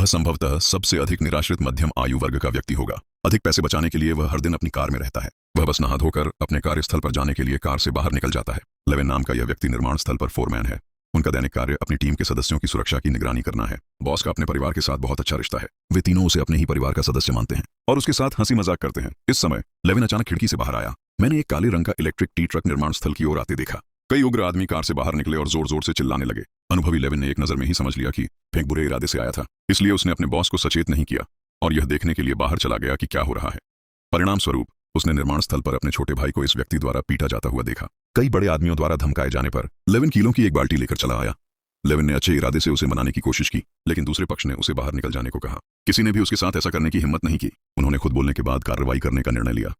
संभवतः सबसे अधिक निराश्रित मध्यम आयु वर्ग का व्यक्ति होगा। अधिक पैसे बचाने के लिए वह हर दिन अपनी कार में रहता है। वह बस नहा धोकर अपने कार्यस्थल पर जाने के लिए कार से बाहर निकल जाता है। लेविन नाम का यह व्यक्ति निर्माण स्थल पर फोरमैन है। उनका दैनिक कार्य अपनी टीम के सदस्यों की सुरक्षा की निगरानी करना है। बॉस का अपने परिवार के साथ बहुत अच्छा रिश्ता है। वे तीनों उसे अपने ही परिवार का सदस्य मानते हैं और उसके साथ हंसी मजाक करते हैं। इस समय लेविन अचानक खिड़की से बाहर आया। मैंने एक काले रंग का इलेक्ट्रिक टी ट्रक निर्माण स्थल की ओर आते देखा। कई उग्र आदमी कार से बाहर निकले और जोर जोर से चिल्लाने लगे। अनुभवी लेविन ने एक नजर में ही समझ लिया कि फेंक बुरे इरादे से आया था, इसलिए उसने अपने बॉस को सचेत नहीं किया और यह देखने के लिए बाहर चला गया कि क्या हो रहा है। परिणाम स्वरूप उसने निर्माण स्थल पर अपने छोटे भाई को इस व्यक्ति द्वारा पीटा जाता हुआ देखा। कई बड़े आदमियों द्वारा धमकाए जाने पर लेविन कीलों की एक बाल्टी लेकर चला आया। लेविन ने अच्छे इरादे से उसे मनाने की कोशिश की, लेकिन दूसरे पक्ष ने उसे बाहर निकल जाने को कहा। किसी ने भी उसके साथ ऐसा करने की हिम्मत नहीं की। उन्होंने खुद बोलने के बाद कार्रवाई करने का निर्णय लिया।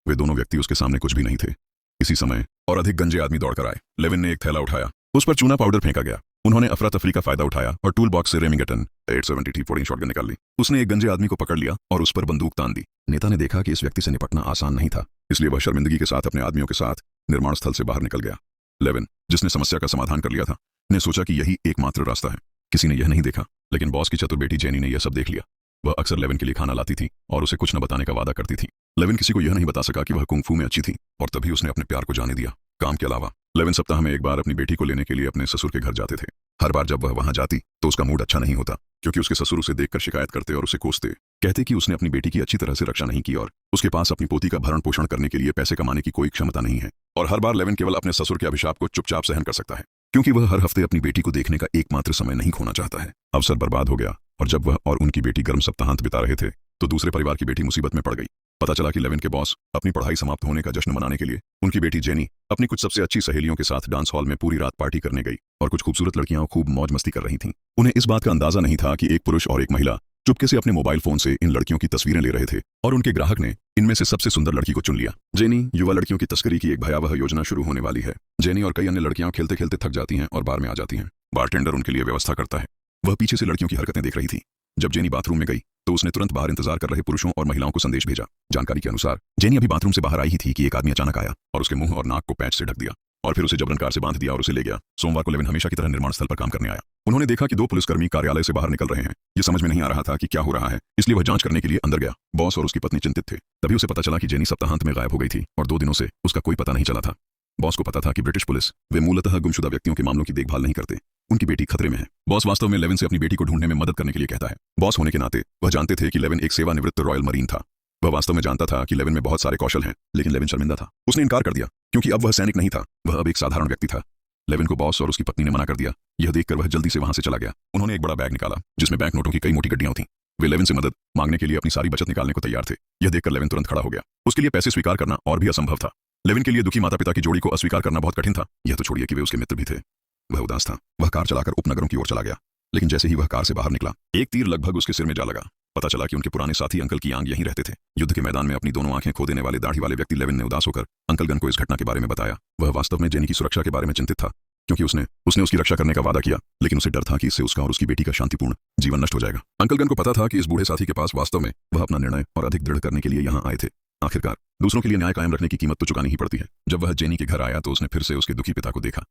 वे दोनों व्यक्ति उसके सामने कुछ भी नहीं थे। इसी समय और अधिक गंजे आदमी दौड़कर आए। लेविन ने एक थैला उठाया, उस पर चूना पाउडर फेंका गया। उन्होंने अफरा तफरी का फायदा उठाया और टूल बॉक्स से रेमिंगटन 870 T14 शॉटगन निकाल ली। उसने एक गंजे आदमी को पकड़ लिया और उस पर बंदूक तान दी। नेता ने देखा कि इस व्यक्ति से निपटना आसान नहीं था, इसलिए वह शर्मिंदगी के साथ अपने आदमियों के साथ निर्माण स्थल से बाहर निकल गया। लेविन, जिसने समस्या का समाधान कर लिया था, ने सोचा कि यही एकमात्र रास्ता है। किसी ने यह नहीं देखा, लेकिन बॉस की चतुर बेटी जेनी ने यह सब देख लिया। वह अक्सर लेविन के लिए खाना लाती थी और उसे कुछ न बताने का वादा करती थी। लेविन किसी को यह नहीं बता सका कि वह कुंग फू में अच्छी थी और तभी उसने अपने प्यार को जाने दिया। काम के अलावा लेविन सप्ताह में एक बार अपनी बेटी को लेने के लिए अपने ससुर के घर जाते थे। हर बार जब वह वहां जाती तो उसका मूड अच्छा नहीं होता, क्योंकि उसके ससुर उसे देखकर शिकायत करते और उसे कोसते, कहते कि उसने अपनी बेटी की अच्छी तरह से रक्षा नहीं की और उसके पास अपनी पोती का भरण पोषण करने के लिए पैसे कमाने की कोई क्षमता नहीं है। और हर बार लेविन केवल अपने ससुर के अभिशाप को चुपचाप सहन कर सकता है, क्योंकि वह हर हफ्ते अपनी बेटी को देखने का एकमात्र समय नहीं खोना चाहता है। अवसर बर्बाद हो गया और जब वह और उनकी बेटी गर्म सप्ताहांत बिता रहे थे तो दूसरे परिवार की बेटी मुसीबत में पड़ गई। पता चला कि लेविन के बॉस अपनी पढ़ाई समाप्त होने का जश्न मनाने के लिए उनकी बेटी जेनी अपनी कुछ सबसे अच्छी सहेलियों के साथ डांस हॉल में पूरी रात पार्टी करने गई और कुछ खूबसूरत लड़कियां खूब मौज मस्ती कर रही थीं। उन्हें इस बात का अंदाजा नहीं था कि एक पुरुष और एक महिला चुपके से अपने मोबाइल फोन से इन लड़कियों की तस्वीरें ले रहे थे और उनके ग्राहक ने इनमें से सबसे सुंदर लड़की को चुन लिया। जेनी, युवा लड़कियों की तस्करी की एक भयावह योजना शुरू होने वाली है। जेनी और कई अन्य लड़कियां खेलते खेलते थक जाती हैं और बार में आ जाती हैं। बारटेंडर उनके लिए व्यवस्था करता है। वह पीछे से लड़कियों की हरकतें देख रही थी। जब जेनी बाथरूम में गई तो उसने तुरंत बाहर इंतजार कर रहे पुरुषों और महिलाओं को संदेश भेजा। जानकारी के अनुसार जेनी अभी बाथरूम से बाहर आई ही थी कि एक आदमी अचानक आया और उसके मुंह और नाक को पैच से ढक दिया और फिर उसे जबरन कार से बांध दिया और उसे ले गया। सोमवार को लेविन हमेशा की तरह निर्माण स्थल पर काम करने आया। उन्होंने देखा कि 2 पुलिसकर्मी कार्यालय से बाहर निकल रहे हैं। ये समझ में नहीं आ रहा था कि क्या हो रहा है, इसलिए वह जांच करने के लिए अंदर गया। बॉस और उसकी पत्नी चिंतित थे। तभी उसे पता चला कि जेनी सप्ताहांत में गायब हो गई थी और 2 दिनों से उसका कोई पता नहीं चला था। बॉस को पता था कि ब्रिटिश पुलिस वे मूलतः गुमशुदा व्यक्तियों के मामलों की देखभाल नहीं करते। उनकी बेटी खतरे में है। बॉस वास्तव में लेविन से अपनी बेटी को ढूंढने में मदद करने के लिए कहता है। बॉस होने के नाते वह जानते थे कि लेविन एक सेवानिवृत्त रॉयल मरीन था। वह वास्तव में जानता था कि लेविन में बहुत सारे कौशल हैं, लेकिन लेविन शर्मिंदा था। उसने इनकार कर दिया क्योंकि अब वह सैनिक नहीं था, वह अब एक साधारण व्यक्ति था। लेविन को बॉस और उसकी पत्नी ने मना कर दिया। यह देखकर वह जल्दी से वहां से चला गया। उन्होंने एक बड़ा बैग निकाला जिसमें बैंक नोटों की कई मोटी गड्डियां थीं। वे लेविन से मदद मांगने के लिए अपनी सारी बचत निकालने को तैयार थे। यह देखकर लेविन तुरंत खड़ा हो गया। उसके लिए पैसे स्वीकार करना और भी असंभव था। लेविन के लिए दुखी माता पिता की जोड़ी को अस्वीकार करना बहुत कठिन था। यह तो छोड़िए कि वे उसके मित्र भी थे। वह उदास था। वह कार चलाकर उपनगरों की ओर चला गया, लेकिन जैसे ही वह कार से बाहर निकला एक तीर लगभग उसके सिर में जा लगा। पता चला कि उनके पुराने साथी अंकल की आंग यहीं रहते थे। युद्ध के मैदान में अपनी दोनों आंखें खो देने वाले दाढ़ी वाले व्यक्ति लेविन ने उदास होकर अंकल गन को इस घटना के बारे में बताया। वह वास्तव में जेनी की सुरक्षा के बारे में चिंतित था, क्योंकि उसने उसकी रक्षा करने का वादा किया, लेकिन उसे डर था कि इससे उसका और उसकी बेटी का शांतिपूर्ण जीवन नष्ट हो जाएगा। अंकल गन को पता था कि इस बूढ़े साथी के पास वास्तव में वह अपना निर्णय और अधिक दृढ़ करने के लिए यहाँ आए थे। आखिरकार दूसरों के लिए न्याय कायम रखने की कीमत तो चुकानी ही पड़ती है। जब वह जेनी के घर आया तो उसने फिर से उसके दुखी पिता को देखा।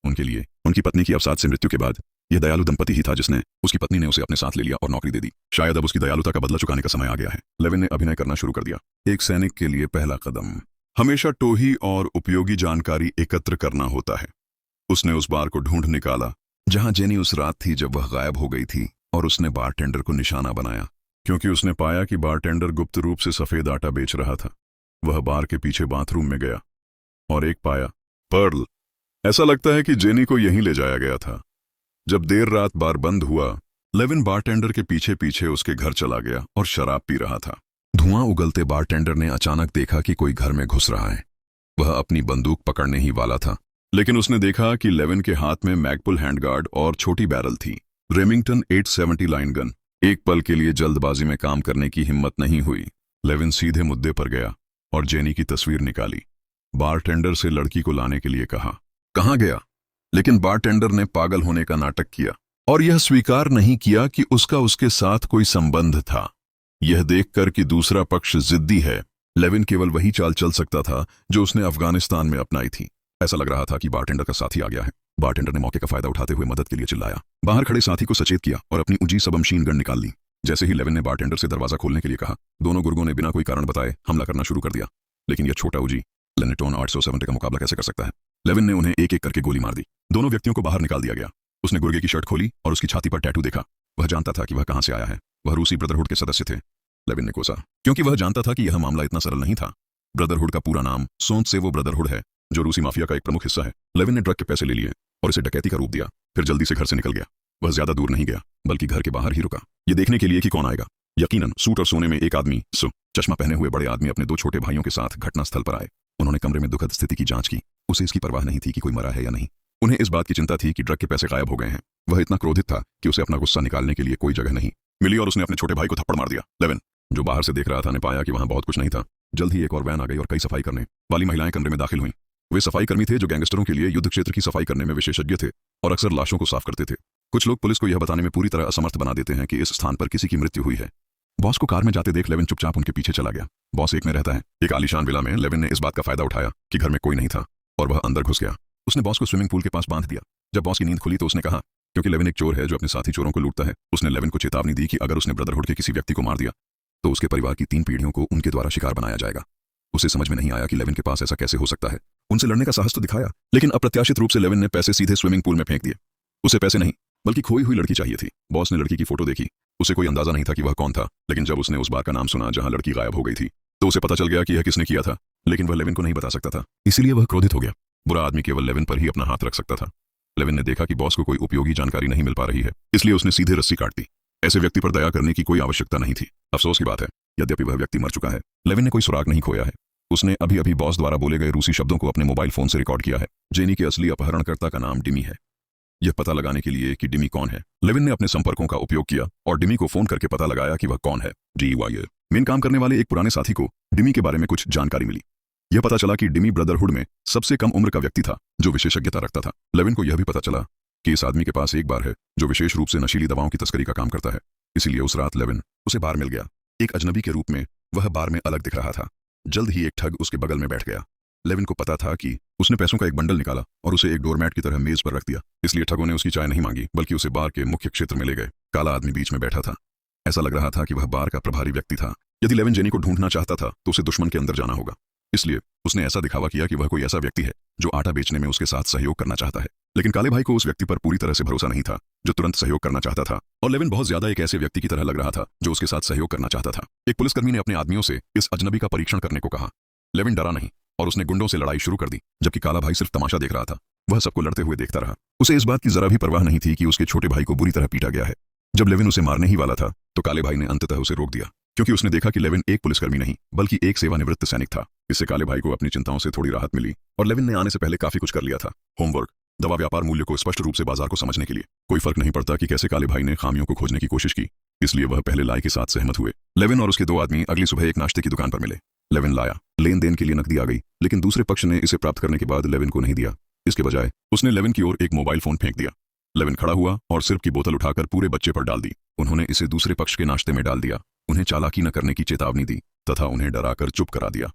उनके लिए उनकी पत्नी की अवसाद से मृत्यु के बाद यह दयालु दंपति ही था जिसने उसकी पत्नी ने उसे अपने साथ ले लिया और नौकरी दे दी। शायद अब उसकी दयालुता का बदला चुकाने का समय आ गया है। लेविन ने अभिनय करना शुरू कर दिया। एक सैनिक के लिए पहला कदम हमेशा टोही और उपयोगी जानकारी एकत्र करना होता है। उसने उस बार को ढूंढ निकाला जहां जेनी उस रात थी जब वह गायब हो गई थी और उसने बारटेंडर को निशाना बनाया, क्योंकि उसने पाया कि बारटेंडर गुप्त रूप से सफेद आटा बेच रहा था। वह बार के पीछे बाथरूम में गया और एक पाया पर्ल। ऐसा लगता है कि जेनी को यहीं ले जाया गया था। जब देर रात बार बंद हुआ, लेविन बारटेंडर के पीछे पीछे उसके घर चला गया और शराब पी रहा था। धुआं उगलते बारटेंडर ने अचानक देखा कि कोई घर में घुस रहा है। वह अपनी बंदूक पकड़ने ही वाला था, लेकिन उसने देखा कि लेविन के हाथ में मैगपुल हैंडगार्ड और छोटी बैरल थी। Remington 870 line gun. एक पल के लिए जल्दबाजी में काम करने की हिम्मत नहीं हुई। लेविन सीधे मुद्दे पर गया और जेनी की तस्वीर निकाली। बारटेंडर से लड़की को लाने के लिए कहा। कहाँ गया? लेकिन बारटेंडर ने पागल होने का नाटक किया और यह स्वीकार नहीं किया कि उसका उसके साथ कोई संबंध था। यह देखकर कि दूसरा पक्ष जिद्दी है, लेविन केवल वही चाल चल सकता था जो उसने अफगानिस्तान में अपनाई थी। ऐसा लग रहा था कि बारटेंडर का साथी आ गया है। बारटेंडर ने मौके का फायदा उठाते हुए मदद के लिए चिल्लाया। बाहर खड़े साथी को सचेत किया और अपनी ऊंची सबमशीन गन निकाल ली। जैसे ही लेविन ने बारटेंडर से दरवाजा खोलने के लिए कहा, दोनों गुर्गों ने बिना कोई कारण बताए हमला करना शुरू कर दिया। लेकिन यह छोटा उजी लेनेटोन 870 का मुकाबला कैसे कर सकता है? लेविन ने उन्हें एक एक करके गोली मार दी। दोनों व्यक्तियों को बाहर निकाल दिया गया। उसने गुर्गे की शर्ट खोली और उसकी छाती पर टैटू देखा। वह जानता था कि वह कहां से आया है। वह रूसी ब्रदरहुड के सदस्य थे। लेविन ने कोसा, क्योंकि वह जानता था कि यह मामला इतना सरल नहीं था। ब्रदरहुड का पूरा नाम सोंतसेवो ब्रदरहुड है, जो रूसी माफिया का एक प्रमुख हिस्सा है। लेविन ने ड्रग के पैसे ले लिए और इसे डकैती का रूप दिया, फिर जल्दी से घर से निकल गया। वह ज्यादा दूर नहीं गया, बल्कि घर के बाहर ही रुका, ये देखने के लिए कि कौन आएगा। यकीनन सूट और सोने में एक आदमी, चश्मा पहने हुए बड़े आदमी अपने दो छोटे भाइयों के साथ घटनास्थल पर आए। उन्होंने कमरे में दुखद स्थिति की जांच की। उसे इसकी परवाह नहीं थी कि कोई मरा है या नहीं। उन्हें इस बात की चिंता थी कि ड्रग के पैसे गायब हो गए हैं। वह इतना क्रोधित था कि उसे अपना गुस्सा निकालने के लिए कोई जगह नहीं मिली और उसने अपने छोटे भाई को थप्पड़ मार दिया। लेविन, जो बाहर से देख रहा था, ने पाया कि वहां बहुत कुछ नहीं था। जल्द ही एक और वैन आ गई और कई सफाई करने वाली महिलाएं कमरे में दाखिल हुईं। वे सफाई कर्मी थे जो गैंगस्टरों के लिए युद्ध क्षेत्र की सफाई करने में विशेषज्ञ थे और अक्सर लाशों को साफ करते थे। कुछ लोग पुलिस को यह बताने में पूरी तरह असमर्थ बना देते हैं कि इस स्थान पर किसी की मृत्यु हुई है। बॉस को कार में जाते देख लेविन चुपचाप उनके पीछे चला गया। बॉस एक में रहता है, एक आलीशान विला में। लेविन ने इस बात का फायदा उठाया कि घर में कोई नहीं था और वह अंदर घुस गया। उसने बॉस को स्विमिंग पूल के पास बांध दिया। जब बॉस की नींद खुली तो उसने कहा, क्योंकि लेविन एक चोर है जो अपने साथी चोरों को लूटता है, उसने लेविन को चेतावनी दी कि अगर उसने ब्रदरहुड के किसी व्यक्ति को मार दिया तो उसके परिवार की 3 पीढ़ियों को उनके द्वारा शिकार बनाया जाएगा। उसे समझ में नहीं आया कि लेविन के पास ऐसा कैसे हो सकता है। उनसे लड़ने का साहस तो दिखाया, लेकिन अप्रत्याशित रूप से लेविन ने पैसे सीधे स्विमिंग पूल में फेंक दिए। उसे पैसे नहीं, बल्कि खोई हुई लड़की चाहिए थी। बॉस ने लड़की की फोटो देखी। उसे कोई अंदाजा नहीं था कि वह कौन था, लेकिन जब उसने उस बार का नाम सुना जहां लड़की गायब हो गई थी, तो उसे पता चल गया कि यह किसने किया था। लेकिन वह लेविन को नहीं बता सकता था, इसीलिए वह क्रोधित हो गया। बुरा आदमी केवल लेविन पर ही अपना हाथ रख सकता था। लेविन ने देखा कि बॉस को कोई उपयोगी जानकारी नहीं मिल पा रही है, इसलिए उसने सीधे रस्सी काट दी। ऐसे व्यक्ति पर दया करने की कोई आवश्यकता नहीं थी। अफसोस की बात है, यद्यपि वह व्यक्ति मर चुका है, लेविन ने कोई सुराग नहीं खोया है। उसने अभी अभी बॉस द्वारा बोले गए रूसी शब्दों को अपने मोबाइल फोन से रिकॉर्ड किया है। जेनी के असली अपहरणकर्ता का नाम डिमी है। यह पता लगाने के लिए कि डिमी कौन है, लेविन ने अपने संपर्कों का उपयोग किया और डिमी को फोन करके पता लगाया कि वह कौन है। मेन काम करने वाले एक पुराने साथी को डिमी के बारे में कुछ जानकारी मिली। यह पता चला कि डिमी ब्रदरहुड में सबसे कम उम्र का व्यक्ति था जो विशेषज्ञता रखता था। लेविन को यह भी पता चला कि इस आदमी के पास एक बार है जो विशेष रूप से नशीली दवाओं की तस्करी का काम करता है। इसीलिए उस रात लेविन उसे बार मिल गया। एक अजनबी के रूप में वह बार में अलग दिख रहा था। जल्द ही एक ठग उसके बगल में बैठ गया। लेविन को पता था कि उसने पैसों का एक बंडल निकाला और उसे एक डोरमैट की तरह मेज पर रख दिया। इसलिए ठगों ने उसकी चाय नहीं मांगी, बल्कि उसे बार के मुख्य क्षेत्र में ले गए। काला आदमी बीच में बैठा था। ऐसा लग रहा था कि वह बार का प्रभारी व्यक्ति था। यदि लेविन जेनी को ढूंढना चाहता था तो उसे दुश्मन के अंदर जाना होगा। इसलिए उसने ऐसा दिखावा किया कि वह कोई ऐसा व्यक्ति है जो आटा बेचने में उसके साथ सहयोग करना चाहता है। लेकिन काले भाई को उस व्यक्ति पर पूरी तरह से भरोसा नहीं था जो तुरंत सहयोग करना चाहता था, और लेविन बहुत ज्यादा एक ऐसे व्यक्ति की तरह लग रहा था जो उसके साथ सहयोग करना चाहता था। एक पुलिसकर्मी ने अपने आदमियों से इस अजनबी का परीक्षण करने को कहा। लेविन डरा नहीं और उसने गुंडों से लड़ाई शुरू कर दी, जबकि काला भाई सिर्फ तमाशा देख रहा था। वह सबको लड़ते हुए देखता रहा। उसे इस बात की जरा भी परवाह नहीं थी कि उसके छोटे भाई को बुरी तरह पीटा गया है। जब लेविन उसे मारने ही वाला था तो काले भाई ने अंततः उसे रोक दिया, क्योंकि उसने देखा कि लेविन एक पुलिसकर्मी नहीं बल्कि एक सेवानिवृत्त सैनिक था। इससे काले भाई को अपनी चिंताओं से थोड़ी राहत मिली और लेविन ने आने से पहले काफी कुछ कर लिया था। होमवर्क, दवा व्यापार मूल्य को स्पष्ट रूप से बाजार को समझने के लिए। कोई फर्क नहीं पड़ता कि कैसे काले भाई ने खामियों को खोजने की कोशिश की, इसलिए वह पहले लाई के साथ सहमत हुए। लेविन और उसके 2 आदमी अगली सुबह एक नाश्ते की दुकान पर मिले। लेविन लाया। लेन देन के लिए नकदी आ गई, लेकिन दूसरे पक्ष ने इसे प्राप्त करने के बाद लेविन को नहीं दिया। इसके बजाय उसने लेविन की ओर एक मोबाइल फोन फेंक दिया। लेविन खड़ा हुआ और सिर्फ की बोतल उठाकर पूरे बच्चे पर डाल दी। उन्होंने इसे दूसरे पक्ष के नाश्ते में डाल दिया, उन्हें चालाकी न करने की चेतावनी दी तथा उन्हें डराकर चुप करा दिया।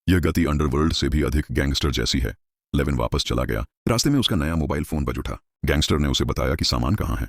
यह गति अंडरवर्ल्ड से भी अधिक गैंगस्टर जैसी है। लेविन वापस चला गया। रास्ते में उसका नया मोबाइल फोन बज उठा। गैंगस्टर ने उसे बताया कि सामान कहाँ है।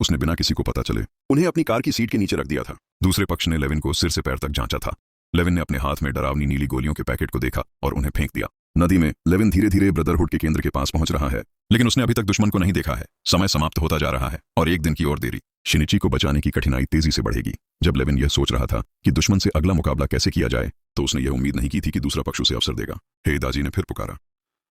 उसने बिना किसी को पता चले उन्हें अपनी कार की सीट के नीचे रख दिया था। दूसरे पक्ष ने लेविन को सिर से पैर तक जांचा था। लेविन ने अपने हाथ में डरावनी नीली गोलियों के पैकेट को देखा और उन्हें फेंक दिया। नदी में लेविन धीरे धीरे ब्रदरहुड के केंद्र के पास पहुंच रहा है, लेकिन उसने अभी तक दुश्मन को नहीं देखा है। समय समाप्त होता जा रहा है और एक दिन की ओर देरी। शिनिची को बचाने की कठिनाई तेजी से बढ़ेगी। जब लेविन यह सोच रहा था कि दुश्मन से अगला मुकाबला कैसे किया जाए, तो उसने यह उम्मीद नहीं की थी कि दूसरा पक्ष उसे अवसर देगा। हे दाजी ने फिर पुकारा,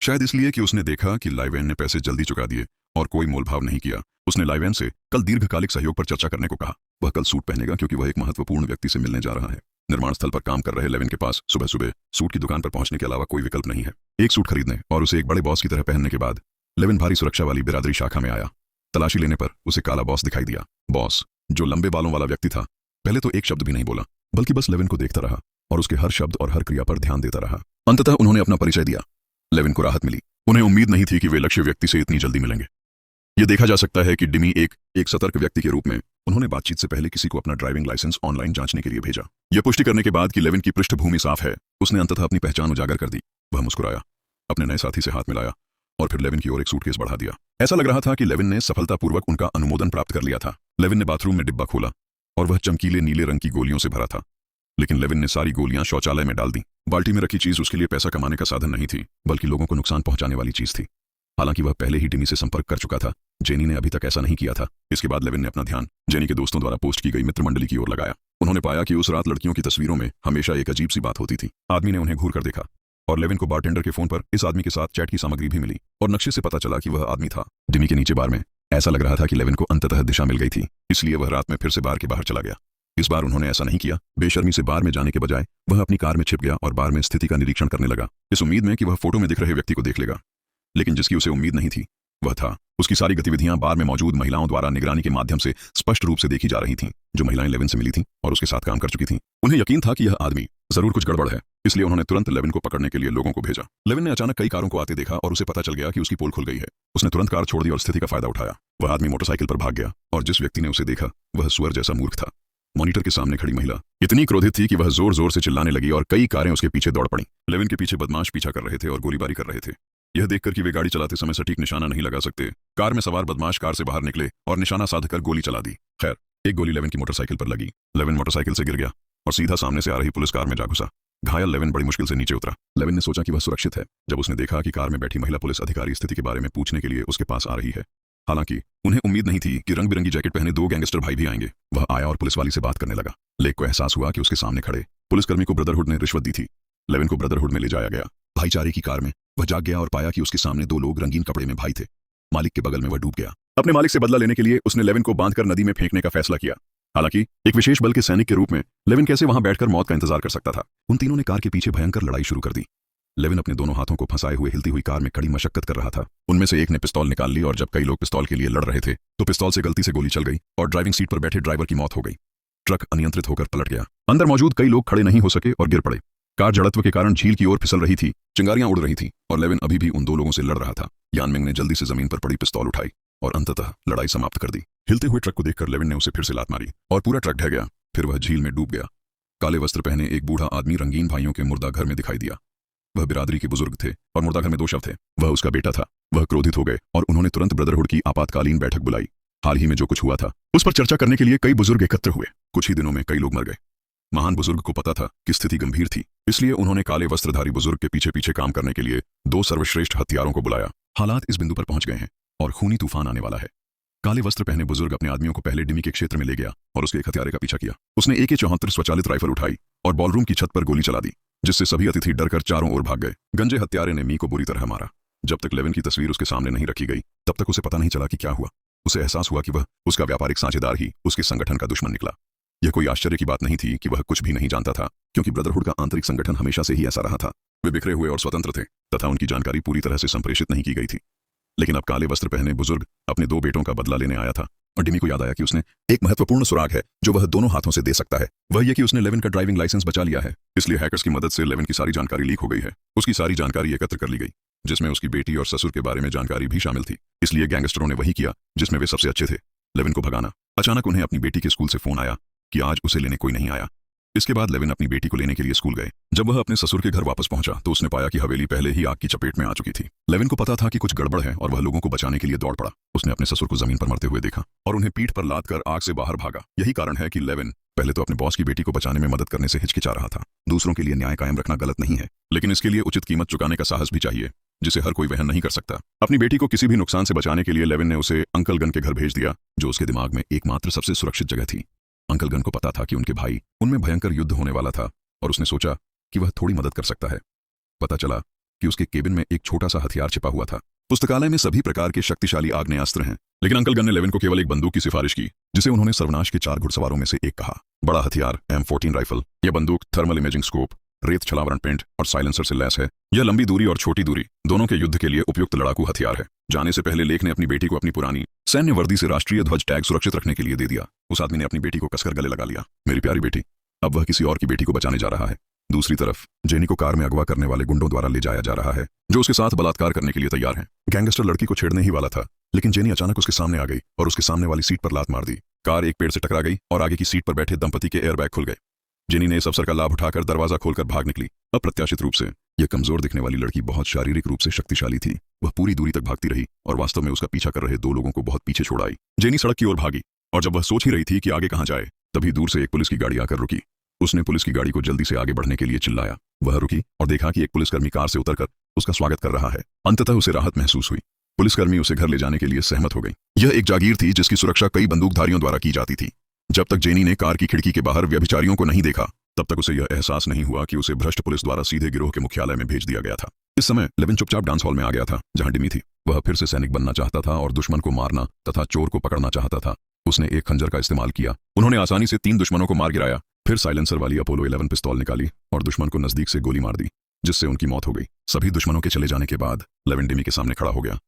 शायद इसलिए कि उसने देखा कि लाइवेन ने पैसे जल्दी चुका दिए और कोई मोलभाव नहीं किया। उसने लाइवेन से कल दीर्घकालिक सहयोग पर चर्चा करने को कहा। वह कल सूट पहनेगा क्योंकि वह एक महत्वपूर्ण व्यक्ति से मिलने जा रहा है। निर्माण स्थल पर काम कर रहे लेविन के पास सुबह सुबह सूट की दुकान पर पहुंचने के अलावा कोई विकल्प नहीं है। एक सूट खरीदने और उसे एक बड़े बॉस की तरह पहनने के बाद लेविन भारी सुरक्षा वाली बिरादरी शाखा में आया। तलाशी लेने पर उसे काला बॉस दिखाई दिया। बॉस, जो लंबे बालों वाला व्यक्ति था, पहले तो एक शब्द भी नहीं बोला, बल्कि बस लेविन को देखता रहा और उसके हर शब्द और हर क्रिया पर ध्यान देता रहा। अंततः उन्होंने अपना परिचय दिया। लेविन को राहत मिली। उन्हें उम्मीद नहीं थी कि वे लक्ष्य व्यक्ति से इतनी जल्दी मिलेंगे। यह देखा जा सकता है कि डिमी एक सतर्क व्यक्ति के रूप में उन्होंने बातचीत से पहले किसी को अपना ड्राइविंग लाइसेंस ऑनलाइन जांचने के लिए भेजा। यह पुष्टि करने के बाद कि लेविन की पृष्ठभूमि साफ है, उसने अंततः अपनी पहचान उजागर कर दी। वह मुस्कुराया, अपने नए साथी से हाथ मिलाया और फिर लेविन की ओर एक सूटकेस बढ़ा दिया। ऐसा लग रहा था कि लेविन ने सफलतापूर्वक उनका अनुमोदन प्राप्त कर लिया था। लेविन ने बाथरूम में डिब्बा खोला और वह चमकीले नीले रंग की गोलियों से भरा था, लेकिन लेविन ने सारी गोलियां शौचालय में डाल दी। बाल्टी में रखी चीज उसके लिए पैसा कमाने का साधन नहीं थी, बल्कि लोगों को नुकसान पहुंचाने वाली चीज थी। हालांकि वह पहले ही डिमी से संपर्क कर चुका था, जेनी ने अभी तक ऐसा नहीं किया था। इसके बाद लेविन ने अपना ध्यान जेनी के दोस्तों द्वारा पोस्ट की गई मित्र मंडली की ओर लगाया। उन्होंने पाया कि उस रात लड़कियों की तस्वीरों में हमेशा एक अजीब सी बात होती थी। आदमी ने उन्हें घूर कर देखा और लेविन को बारटेंडर के फोन पर इस आदमी के साथ चैट की सामग्री भी मिली और नक्शे से पता चला कि वह आदमी था डिमी के नीचे बार में। ऐसा लग रहा था कि लेविन को अंततः दिशा मिल गई थी, इसलिए वह रात में फिर से बार के बाहर चला गया। इस बार उन्होंने ऐसा नहीं किया। बेशर्मी से बार में जाने के बजाय वह अपनी कार में छिप गया और बार में स्थिति का निरीक्षण करने लगा, इस उम्मीद में कि वह फोटो में दिख रहे व्यक्ति को देख लेगा। लेकिन जिसकी उसे उम्मीद नहीं थी वह था। उसकी सारी गतिविधियां बार में मौजूद महिलाओं द्वारा निगरानी के माध्यम से स्पष्ट रूप से देखी जा रही थीं, जो महिलाएं लेविन से मिली थीं और उसके साथ काम कर चुकी थीं। उन्हें यकीन था कि यह आदमी जरूर कुछ गड़बड़ है, इसलिए उन्होंने तुरंत लेविन को पकड़ने के लिए लोगों को भेजा। लेविन ने अचानक कई कारों को आते देखा और उसे पता चल गया कि उसकी पोल खुल गई है। उसने तुरंत कार छोड़ दी और स्थिति का फायदा उठाया। वह आदमी मोटरसाइकिल पर भाग गया और जिस व्यक्ति ने उसे देखा वह सुअर जैसा मूर्ख था। मॉनिटर के सामने खड़ी महिला इतनी क्रोधित थी कि वह जोर जोर से चिल्लाने लगी और कई कारें उसके पीछे दौड़ पड़ी। लेविन के पीछे बदमाश पीछा कर रहे थे और गोलीबारी कर रहे थे। यह देखकर कि वे गाड़ी चलाते समय सटीक निशाना नहीं लगा सकते, कार में सवार बदमाश कार से बाहर निकले और निशाना साधकर गोली चला दी। खैर, एक गोली लेविन की मोटरसाइकिल पर लगी। लेविन मोटरसाइकिल से गिर गया और सीधा सामने से आ रही पुलिस कार में जा घुसा। घायल लेविन बड़ी मुश्किल से नीचे उतरा। लेविन ने सोचा कि वह सुरक्षित है जब उसने देखा कि कार में बैठी महिला पुलिस अधिकारी स्थिति के बारे में पूछने के लिए उसके पास आ रही है। हालांकि उन्हें उम्मीद नहीं थी कि रंग बिरंगी जैकेट पहने दो गैंगस्टर भाई भी आएंगे। वह आया और पुलिस वाली से बात करने लगा। लेक को एहसास हुआ कि उसके सामने खड़े पुलिसकर्मी को ब्रदरहुड ने रिश्वत दी थी। लेविन को ब्रदरहुड में ले जाया गया। भाईचारे की कार में वह जाग गया और पाया कि उसके सामने दो लोग रंगीन कपड़े में भाई थे। मालिक के बगल में वह डूब गया। अपने मालिक से बदला लेने के लिए उसने लेविन को बांधकर नदी में फेंकने का फैसला किया। हालांकि एक विशेष बल के सैनिक के रूप में लेविन कैसे वहां बैठकर मौत का इंतजार कर सकता था। उन तीनों ने कार के पीछे भयंकर लड़ाई शुरू कर दी। लेविन अपने दोनों हाथों को फंसाए हुए हिलती हुई कार में कड़ी मशक्कत कर रहा था। उनमें से एक ने पिस्तौल निकाल ली और जब कई लोग पिस्तौल के लिए लड़ रहे थे तो पिस्तौल से गलती से गोली चल गई और ड्राइविंग सीट पर बैठे ड्राइवर की मौत हो गई। ट्रक अनियंत्रित होकर पलट गया। अंदर मौजूद कई लोग खड़े नहीं हो सके और गिर पड़े। कार जड़त्व के कारण झील की ओर फिसल रही थी, चिंगारियां उड़ रही थीं और लेविन अभी भी उन दो लोगों से लड़ रहा था। यानमिंग ने जल्दी से जमीन पर पड़ी पिस्तौल उठाई और अंततः लड़ाई समाप्त कर दी। हिलते हुए ट्रक को देखकर लेविन ने उसे फिर से लात मारी और पूरा ट्रक ढह गया। फिर वह झील में डूब गया। काले वस्त्र पहने एक बूढ़ा आदमी रंगीन भाइयों के मुर्दा घर में दिखाई दिया। वह बिरादरी के बुजुर्ग थे और मुर्दा घर में दो शव थे। वह उसका बेटा था। वह क्रोधित हो गए और उन्होंने तुरंत ब्रदरहुड की आपातकालीन बैठक बुलाई। हाल ही में जो कुछ हुआ था उस पर चर्चा करने के लिए कई बुजुर्ग एकत्र हुए। कुछ ही दिनों में कई लोग मर गए। महान बुजुर्ग को पता था कि स्थिति गंभीर थी, इसलिए उन्होंने काले वस्त्रधारी बुजुर्ग के पीछे पीछे काम करने के लिए दो सर्वश्रेष्ठ हथियारों को बुलाया। हालात इस बिंदु पर पहुंच गए हैं और खूनी तूफान आने वाला है। काले वस्त्र पहने बुजुर्ग अपने आदमियों को पहले डिमी के क्षेत्र में ले गया और उसके एक हथियारे का पीछा किया। उसने AK-74 स्वचालित राइफल उठाई और बॉलरूम की छत पर गोली चला दी, जिससे सभी अतिथि डरकर चारों ओर भाग गए। गंजे हत्यारे ने मी को बुरी तरह मारा। जब तक लेविन की तस्वीर उसके सामने नहीं रखी गई तब तक उसे पता नहीं चला कि क्या हुआ। उसे एहसास हुआ कि वह उसका व्यापारिक साझेदार ही उसके संगठन का दुश्मन निकला। यह कोई आश्चर्य की बात नहीं थी कि वह कुछ भी नहीं जानता था, क्योंकि ब्रदरहुड का आंतरिक संगठन हमेशा से ही ऐसा रहा था। वे बिखरे हुए और स्वतंत्र थे तथा उनकी जानकारी पूरी तरह से संप्रेषित नहीं की गई थी। लेकिन अब काले वस्त्र पहने बुजुर्ग अपने दो बेटों का बदला लेने आया था और डिमी को याद आया कि उसने एक महत्वपूर्ण सुराग है जो वह दोनों हाथों से दे सकता है। वह यह कि उसने लेविन का ड्राइविंग लाइसेंस बचा लिया है। इसलिए हैकर्स की मदद से लेविन की सारी जानकारी लीक हो गई है। उसकी सारी जानकारी एकत्र कर ली गई, जिसमें उसकी बेटी और ससुर के बारे में जानकारी भी शामिल थी। इसलिए गैंगस्टरों ने वही किया जिसमें वे सबसे अच्छे थे, लेविन को भगाना। अचानक उन्हें अपनी बेटी के स्कूल से फोन आया कि आज उसे लेने कोई नहीं आया। इसके बाद लेविन अपनी बेटी को लेने के लिए स्कूल गए। जब वह अपने ससुर के घर वापस पहुंचा तो उसने पाया कि हवेली पहले ही आग की चपेट में आ चुकी थी। लेविन को पता था कि कुछ गड़बड़ है और वह लोगों को बचाने के लिए दौड़ पड़ा। उसने अपने ससुर को जमीन पर मरते हुए देखा और उन्हें पीठ पर लाद कर आग से बाहर भागा। यही कारण है कि लेविन पहले तो अपने बॉस की बेटी को बचाने में मदद करने से हिचकिचा रहा था। दूसरों के लिए न्याय कायम रखना गलत नहीं है, लेकिन इसके लिए उचित कीमत चुकाने का साहस भी चाहिए, जिसे हर कोई वहन नहीं कर सकता। अपनी बेटी को किसी भी नुकसान से बचाने के लिए लेविन ने उसे अंकल गन के घर भेज दिया, जो उसके दिमाग में एकमात्र सबसे सुरक्षित जगह थी। अंकल गन को पता था कि उनके भाई उनमें भयंकर युद्ध होने वाला था और उसने सोचा कि वह थोड़ी मदद कर सकता है। पता चला कि उसके केबिन में एक छोटा सा हथियार छिपा हुआ था। पुस्तकालय में सभी प्रकार के शक्तिशाली आग्नेयास्त्र हैं, लेकिन अंकल गन ने लेविन को केवल एक बंदूक की सिफारिश की, जिसे उन्होंने सर्वनाश के 4 घुड़सवारों में से एक कहा। बड़ा हथियार M14 राइफल। यह बंदूक थर्मल इमेजिंग स्कोप, रेत छलावरण पेंट और साइलेंसर से लैस है। यह लंबी दूरी और छोटी दूरी दोनों के युद्ध के लिए उपयुक्त लड़ाकू हथियार है। जाने से पहले लेख ने अपनी बेटी को अपनी पुरानी सैन्य वर्दी से राष्ट्रीय ध्वज टैग सुरक्षित रखने के लिए दे दिया। उस आदमी ने अपनी बेटी को कसकर गले लगा लिया। मेरी प्यारी बेटी। अब वह किसी और की बेटी को बचाने जा रहा है। दूसरी तरफ जेनी को कार में अगवा करने वाले गुंडों द्वारा ले जाया जा रहा है, जो उसके साथ बलात्कार करने के लिए तैयार हैं। गैंगस्टर लड़की को छेड़ने ही वाला था, लेकिन जेनी अचानक उसके सामने आ गई और उसके सामने वाली सीट पर लात मार दी। कार एक पेड़ से टकरा गई और आगे की सीट पर बैठे दंपति के एयरबैग खुल गए। जेनी ने इस अवसर का लाभ उठाकर दरवाजा खोलकर भाग निकली। अप्रत्याशित रूप से यह कमजोर दिखने वाली लड़की बहुत शारीरिक रूप से शक्तिशाली थी। वह पूरी दूरी तक भागती रही और वास्तव में उसका पीछा कर रहे दो लोगों को बहुत पीछे छोड़ आई। जेनी सड़क की ओर भागी और जब वह सोच ही रही थी कि आगे कहां जाए, तभी दूर से एक पुलिस की गाड़ी आकर रुकी। उसने पुलिस की गाड़ी को जल्दी से आगे बढ़ने के लिए चिल्लाया। वह रुकी और देखा कि एक पुलिसकर्मी कार से उतरकर उसका स्वागत कर रहा है। अंततः उसे राहत महसूस हुई। पुलिसकर्मी उसे घर ले जाने के लिए सहमत हो गई। यह एक जागीर थी जिसकी सुरक्षा कई बंदूकधारियों द्वारा की जाती थी। जब तक जेनी ने कार की खिड़की के बाहर व्यभिचारियों को नहीं देखा, तब तक उसे यह एहसास नहीं हुआ कि उसे भ्रष्ट पुलिस द्वारा सीधे गिरोह के मुख्यालय में भेज दिया गया था। इस समय लेविन चुपचाप डांस हॉल में आ गया था जहां डिमी थी। वह फिर से सैनिक बनना चाहता था और दुश्मन को मारना तथा चोर को पकड़ना चाहता था। उसने एक खंजर का इस्तेमाल किया। उन्होंने आसानी से 3 दुश्मनों को मार गिराया। फिर साइलेंसर वाली अपोलो 11 पिस्तौल निकाली और दुश्मन को नजदीक से गोली मार दी, जिससे उनकी मौत हो गई। सभी दुश्मनों के चले जाने के बाद लेविन डिमी के सामने खड़ा हो गया।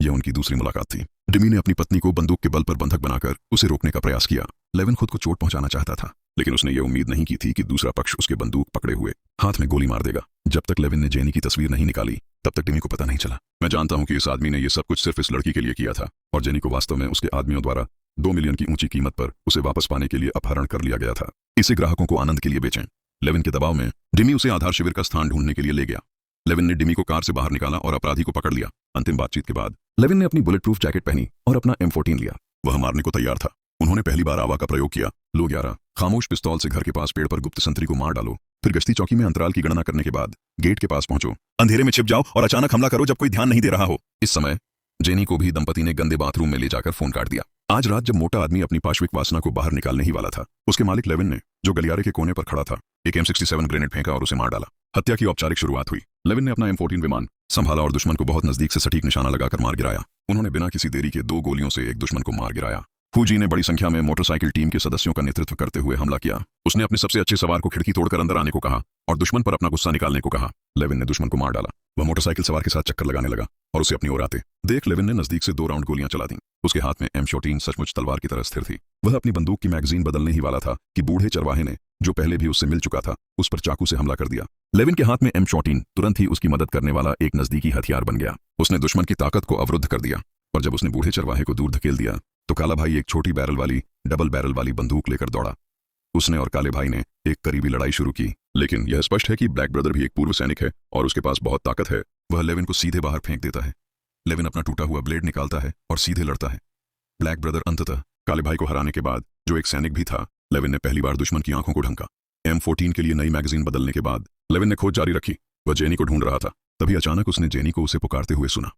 यह उनकी दूसरी मुलाकात थी। डिमी ने अपनी पत्नी को बंदूक के बल पर बंधक बनाकर उसे रोकने का प्रयास किया। लेविन खुद को चोट पहुंचाना चाहता था, लेकिन उसने यह उम्मीद नहीं की थी कि दूसरा पक्ष उसके बंदूक पकड़े हुए हाथ में गोली मार देगा। जब तक लेविन ने जेनी की तस्वीर नहीं निकाली, तब तक डिमी को पता नहीं चला। मैं जानता हूं कि इस आदमी ने यह सब कुछ सिर्फ इस लड़की के लिए किया था और जेनी को वास्तव में उसके आदमियों द्वारा 2 मिलियन की ऊंची कीमत पर उसे वापस पाने के लिए अपहरण कर लिया गया था। इसे ग्राहकों को आनंद के लिए बेचें। लेविन के दबाव में डिमी उसे आधार शिविर का स्थान ढूंढने के लिए ले गया। लेविन ने डिमी को कार से बाहर निकाला और अपराधी को पकड़ लिया। अंतिम बातचीत के बाद लेविन ने अपनी बुलेट प्रूफ जैकेट पहनी और अपना M14 लिया। वह मारने को तैयार था। उन्होंने पहली बार आवा का प्रयोग किया। लो 11 खामोश पिस्तौल से घर के पास पेड़ पर गुप्त संतरी को मार डालो। फिर गश्ती चौकी में अंतराल की गणना करने के बाद गेट के पास पहुंचो। अंधेरे में छिप जाओ और अचानक हमला करो जब कोई ध्यान नहीं दे रहा हो। इस समय जेनी को भी दंपति ने गंदे बाथरूम में ले जाकर फोन काट दिया। आज रात जब मोटा आदमी अपनी पाश्विक वासना को बाहर निकालने ही वाला था, उसके मालिक लेविन ने, जो गलियारे के कोने पर खड़ा था, एक M67 ग्रेनेड फेंका और उसे मार डाला। हत्या की औपचारिक शुरुआत हुई। लेविन ने अपना M14 विमान संभाला और दुश्मन को बहुत नजदीक से सटीक निशाना लगाकर मार गिराया। उन्होंने बिना किसी देरी के 2 गोलियों से एक दुश्मन को मार गिराया। फूजी ने बड़ी संख्या में मोटरसाइकिल टीम के सदस्यों का नेतृत्व करते हुए हमला किया। उसने अपने सबसे अच्छे सवार को खिड़की तोड़कर अंदर आने को कहा और दुश्मन पर अपना गुस्सा निकालने को कहा। लेविन ने दुश्मन को मार डाला। वह मोटरसाइकिल सवार के साथ चक्कर लगाने लगा और उसे अपनी ओर आते देख लेविन ने नजदीक से 2 राउंड गोलियां चला दी। उसके हाथ में M14 सचमुच तलवार की तरह स्थिर थी। वह अपनी बंदूक की मैगजीन बदलने ही वाला था कि बूढ़े चरवाहे ने, जो पहले भी उससे मिल चुका था, उस पर चाकू से हमला कर दिया। लेविन के हाथ में M14 तुरंत ही उसकी मदद करने वाला एक नजदीकी हथियार बन गया। उसने दुश्मन की ताकत को अवरुद्ध कर दिया और जब उसने बूढ़े चरवाहे को दूर धकेल दिया तो काला भाई एक छोटी डबल बैरल वाली बंदूक लेकर दौड़ा। उसने और काले भाई ने एक करीबी लड़ाई शुरू की, लेकिन यह स्पष्ट है कि ब्लैक ब्रदर भी एक पूर्व सैनिक है और उसके पास बहुत ताकत है। वह लेविन को सीधे बाहर फेंक देता है। लेविन अपना टूटा हुआ ब्लेड निकालता है और सीधे लड़ता है। ब्लैक ब्रदर अंततः काले भाई को हराने के बाद, जो एक सैनिक भी था, लेविन ने पहली बार दुश्मन की आंखों को ढंका। M14 के लिए नई मैगजीन बदलने के बाद लेविन ने खोज जारी रखी। वह जेनी को ढूंढ रहा था। तभी अचानक उसने जेनी को उसे पुकारते हुए सुना।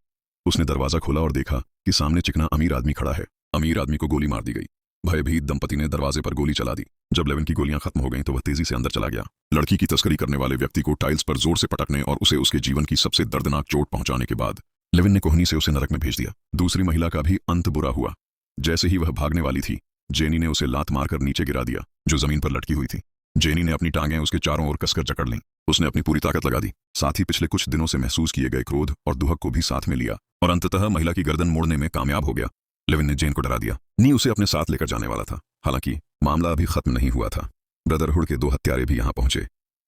उसने दरवाजा खोला और देखा कि सामने चिकना अमीर आदमी खड़ा है। अमीर आदमी को गोली मार दी गई। भयभीत दंपति ने दरवाजे पर गोली चला दी। जब लेविन की गोलियां खत्म हो गईं तो वह तेजी से अंदर चला गया। लड़की की तस्करी करने वाले व्यक्ति को टाइल्स पर जोर से पटकने और उसे उसके जीवन की सबसे दर्दनाक चोट पहुंचाने के बाद लेविन ने कोहनी से उसे नरक में भेज दिया। दूसरी महिला का भी अंत बुरा हुआ। जैसे ही वह भागने वाली थी, जेनी ने उसे लात मारकर नीचे गिरा दिया, जो जमीन पर लटकी हुई थी। जेनी ने अपनी टांगें उसके चारों ओर कसकर जकड़ लीं। उसने अपनी पूरी ताकत लगा दी, साथ ही पिछले कुछ दिनों से महसूस किए गए क्रोध और दुहक को भी साथ में लिया और अंततः महिला की गर्दन मोड़ने में कामयाब हो गया। लेविन ने जेन को डरा दिया। नी उसे अपने साथ लेकर जाने वाला था। हालांकि मामला अभी खत्म नहीं हुआ था। ब्रदरहुड के 2 हत्यारे भी यहां पहुंचे।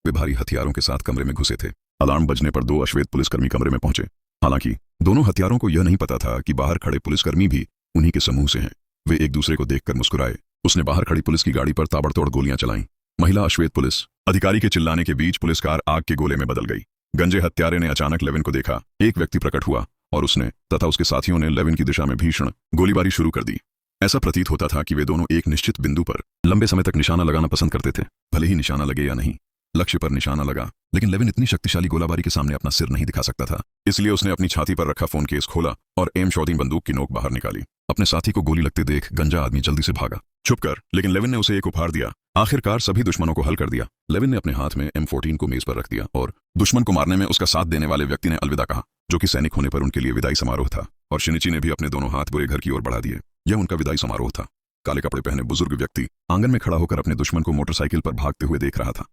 वे भारी हथियारों के साथ कमरे में घुसे थे। अलार्म बजने पर 2 अश्वेत पुलिसकर्मी कमरे में पहुंचे। हालांकि दोनों हत्यारों को यह नहीं पता था कि बाहर खड़े पुलिसकर्मी भी उन्हीं के समूह से हैं। वे एक दूसरे को देखकर मुस्कुराए। उसने बाहर खड़ी पुलिस की गाड़ी पर ताबड़तोड़ गोलियां चलाईं। महिला अश्वेत पुलिस अधिकारी के चिल्लाने के बीच पुलिस कार आग के गोले में बदल गई। गंजे हत्यारे ने अचानक लेविन को देखा। एक व्यक्ति प्रकट हुआ और उसने तथा उसके साथियों ने लेविन की दिशा में भीषण गोलीबारी शुरू कर दी। ऐसा प्रतीत होता था कि वे दोनों एक निश्चित बिंदु पर लंबे समय तक निशाना लगाना पसंद करते थे। भले ही निशाना लगे या नहीं, लक्ष्य पर निशाना लगा, लेकिन लेविन इतनी शक्तिशाली गोलाबारी के सामने अपना सिर नहीं दिखा सकता था। इसलिए उसने अपनी छाती पर रखा फोन केस खोला और M14 बंदूक की नोक बाहर निकाली। अपने साथी को गोली लगते देख गंजा आदमी जल्दी से भागा छुप कर, लेकिन लेविन ने उसे एक उपहार दिया। आखिरकार सभी दुश्मनों को हल कर दिया। लेविन ने अपने हाथ में M14 को मेज पर रख दिया और दुश्मन को मारने में उसका साथ देने वाले व्यक्ति ने अलविदा कहा, जो कि सैनिक होने पर उनके लिए विदाई समारोह था। और शिनिची ने भी अपने दोनों हाथ बुरे घर की ओर बढ़ा दिए। यह उनका विदाई समारोह था। काले कपड़े पहने बुजुर्ग व्यक्ति आंगन में खड़ा होकर अपने दुश्मन को मोटरसाइकिल पर भागते हुए देख रहा था।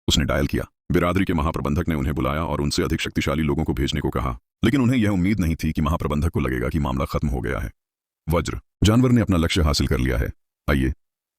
उसने डायल किया। बिरादरी के महाप्रबंधक ने उन्हें बुलाया और उनसे अधिक शक्तिशाली लोगों को भेजने को कहा, लेकिन उन्हें यह उम्मीद नहीं थी कि महाप्रबंधक को लगेगा कि मामला खत्म हो गया है। वज्र जानवर ने अपना लक्ष्य हासिल कर लिया है। आइए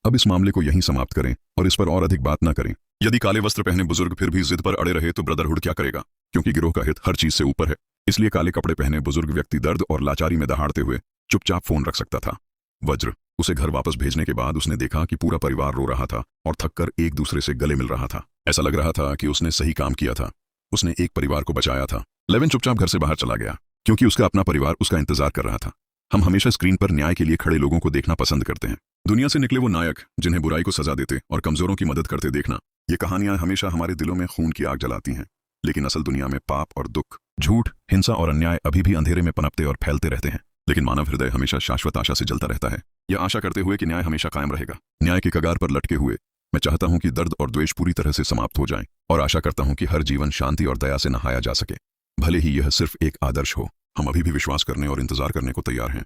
अब इस मामले को यहीं समाप्त करें और इस पर और अधिक बात न करें। यदि काले वस्त्र पहने बुजुर्ग फिर भी जिद पर अड़े रहे तो ब्रदरहुड क्या करेगा, क्योंकि गिरोह का हित हर चीज से ऊपर है। इसलिए काले कपड़े पहने बुजुर्ग व्यक्ति दर्द और लाचारी में दहाड़ते हुए चुपचाप फोन रख सकता था। वज्र उसे घर वापस भेजने के बाद उसने देखा कि पूरा परिवार रो रहा था और थककर एक दूसरे से गले मिल रहा था। ऐसा लग रहा था कि उसने सही काम किया था, उसने एक परिवार को बचाया था। लेविन चुपचाप घर से बाहर चला गया क्योंकि उसका अपना परिवार उसका इंतजार कर रहा था। हम हमेशा स्क्रीन पर न्याय के लिए खड़े लोगों को देखना पसंद करते हैं, दुनिया से निकले वो नायक जिन्हें बुराई को सजा देते और कमजोरों की मदद करते देखना। ये कहानियां हमेशा हमारे दिलों में खून की आग जलाती हैं, लेकिन असल दुनिया में पाप और दुख, झूठ, हिंसा और अन्याय अभी भी अंधेरे में पनपते और फैलते रहते हैं। लेकिन मानव हृदय हमेशा शाश्वत आशा से जलता रहता है, यह आशा करते हुए कि न्याय हमेशा कायम रहेगा। न्याय की कगार पर लटके हुए मैं चाहता हूं कि दर्द और द्वेष पूरी तरह से समाप्त हो जाएं, और आशा करता हूं कि हर जीवन शांति और दया से नहाया जा सके। भले ही यह सिर्फ एक आदर्श हो, हम अभी भी विश्वास करने और इंतजार करने को तैयार हैं।